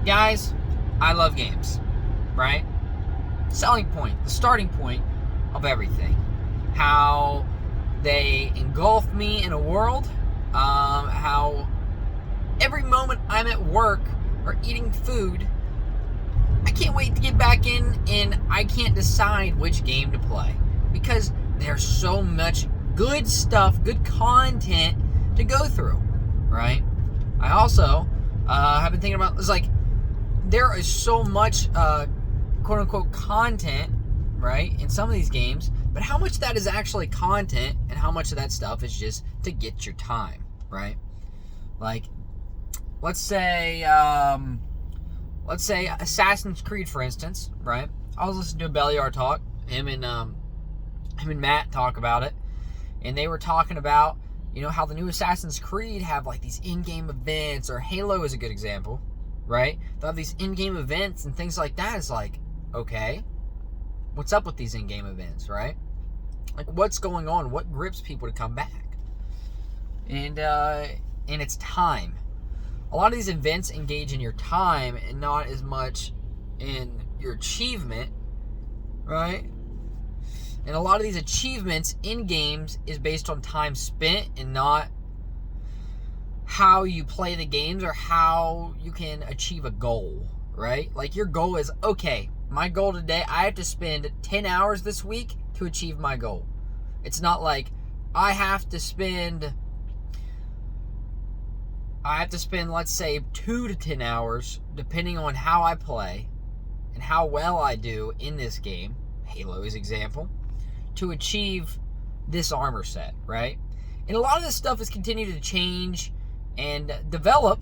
Guys, I love games, right? Selling point, the starting point of everything. How they engulf me in a world. How every moment I'm at work or eating food, I can't wait to get back in and I can't decide which game to play. Because there's so much good stuff, good content to go through, right? I also have been thinking about, it's like, there is so much quote-unquote content, right, in some of these games, but how much of that is actually content and how much of that stuff is just to get your time, right? Like, let's say Assassin's Creed, for instance, right? I was listening to a Belliard talk, him and Matt talk about it, and they were talking about, you know, how the new Assassin's Creed have like these in-game events, or Halo is a good example, right? They'll have these in-game events and things like that. It's like, okay, what's up with these in-game events, right? Like, what's going on? What grips people to come back? And it's time. A lot of these events engage in your time and not as much in your achievement, right? And a lot of these achievements in games is based on time spent and not how you play the games or how you can achieve a goal, right? Like, your goal is, okay, my goal today, I have to spend 10 hours this week to achieve my goal. It's not like I have to spend, let's say, 2 to 10 hours, depending on how I play and how well I do in this game, Halo's example, to achieve this armor set, right? And a lot of this stuff is continuing to change and develop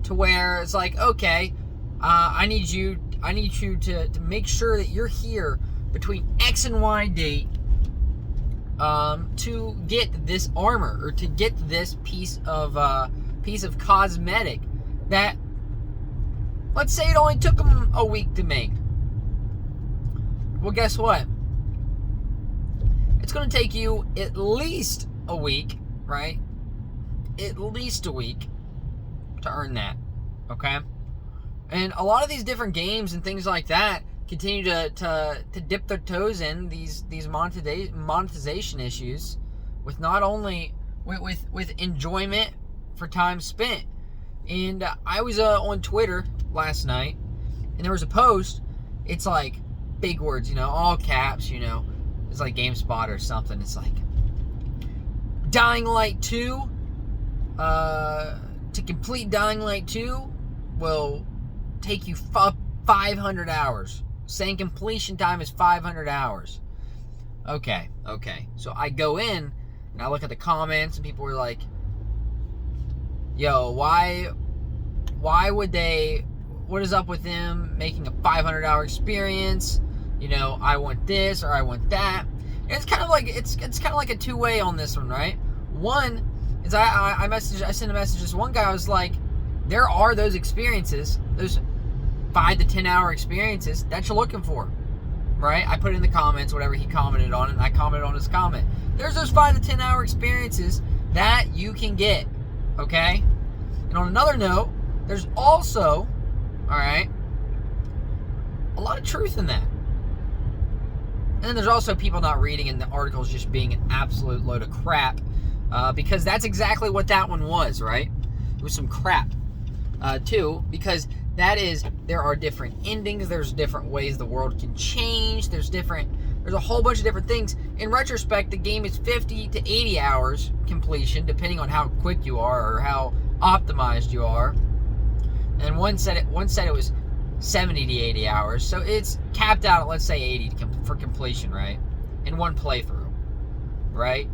to where it's like, okay, I need you to make sure that you're here between X and Y date to get this armor or to get this piece of cosmetic that, let's say, it only took them a week to make. Well, guess what? It's going to take you at least a week, right? At least a week to earn that, okay? And a lot of these different games and things like that continue to dip their toes in these monetization issues with not only with enjoyment for time spent. And I was on Twitter last night, and there was a post. It's like big words, you know, all caps, you know. It's like GameSpot or something. It's like, Dying Light 2, to complete Dying Light 2 will take you 500 hours. Saying completion time is 500 hours. Okay. So I go in, and I look at the comments, and people were like, yo, why would they, what is up with them making a 500-hour experience? You know, I want this or I want that. And it's kind of like a two-way on this one, right? One is I sent a message to this one guy. I was like, there are those experiences, those 5 to 10 hour experiences that you're looking for, right? I put it in the comments, whatever, he commented on it, and I commented on his comment. There's those 5 to 10 hour experiences that you can get, okay? And on another note, there's also, all right, a lot of truth in that. And then there's also people not reading and the articles just being an absolute load of crap, because that's exactly what that one was, right? It was some crap, too, because there are different endings, there's different ways the world can change, there's a whole bunch of different things. In retrospect, the game is 50 to 80 hours completion, depending on how quick you are or how optimized you are. And one said it was 70 to 80 hours, so it's capped out at, let's say, 80 for completion, right? In one playthrough, right?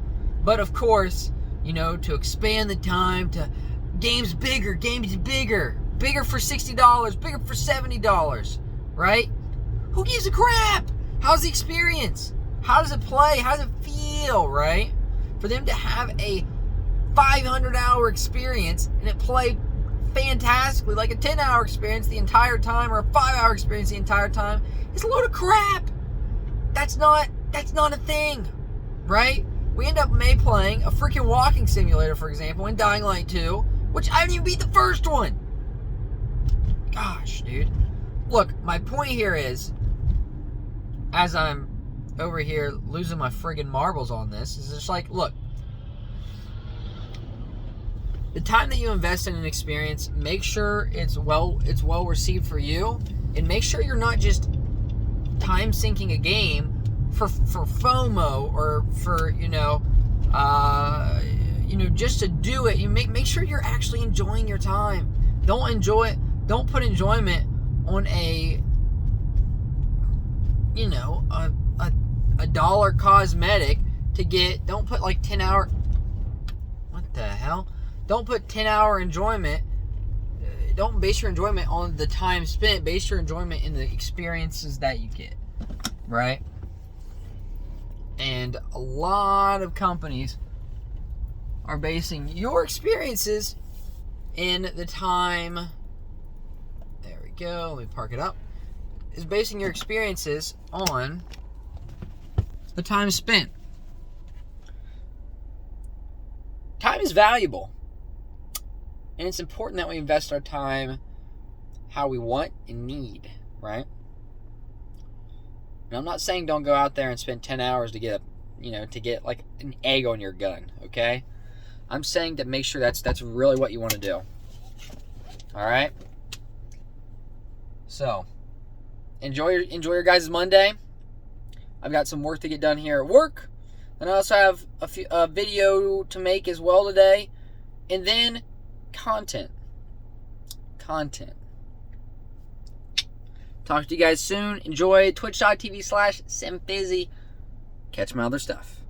But of course, you know, to expand the time to games bigger for $60, bigger for $70, right? Who gives a crap? How's the experience? How does it play? How does it feel, right? For them to have a 500-hour experience and it play fantastically like a 10-hour experience the entire time or a 5-hour experience the entire time is a load of crap. That's not a thing, right? We end up playing a freaking walking simulator, for example, in Dying Light 2, which I didn't even beat the first one. Gosh, dude. Look, my point here is, as I'm over here losing my friggin' marbles on this, is just like, look, the time that you invest in an experience, make sure it's well received for you, and make sure you're not just time sinking a game for FOMO or for just to do it. You make sure you're actually enjoying your time. Don't put enjoyment on a dollar cosmetic to get. Don't put like 10-hour. What the hell? Don't put 10-hour enjoyment. Don't base your enjoyment on the time spent. Base your enjoyment in the experiences that you get, right? And a lot of companies are basing your experiences in the time. There we go. Let me park it up. Is basing your experiences on the time spent. Time is valuable. And it's important that we invest our time how we want and need, right? And I'm not saying don't go out there and spend 10 hours to get like an egg on your gun, okay? I'm saying to make sure that's really what you want to do. All right? So, enjoy your guys' Monday. I've got some work to get done here at work. And I also have a video to make as well today. And then content. Talk to you guys soon. Enjoy twitch.tv/SinFizzy. Catch my other stuff.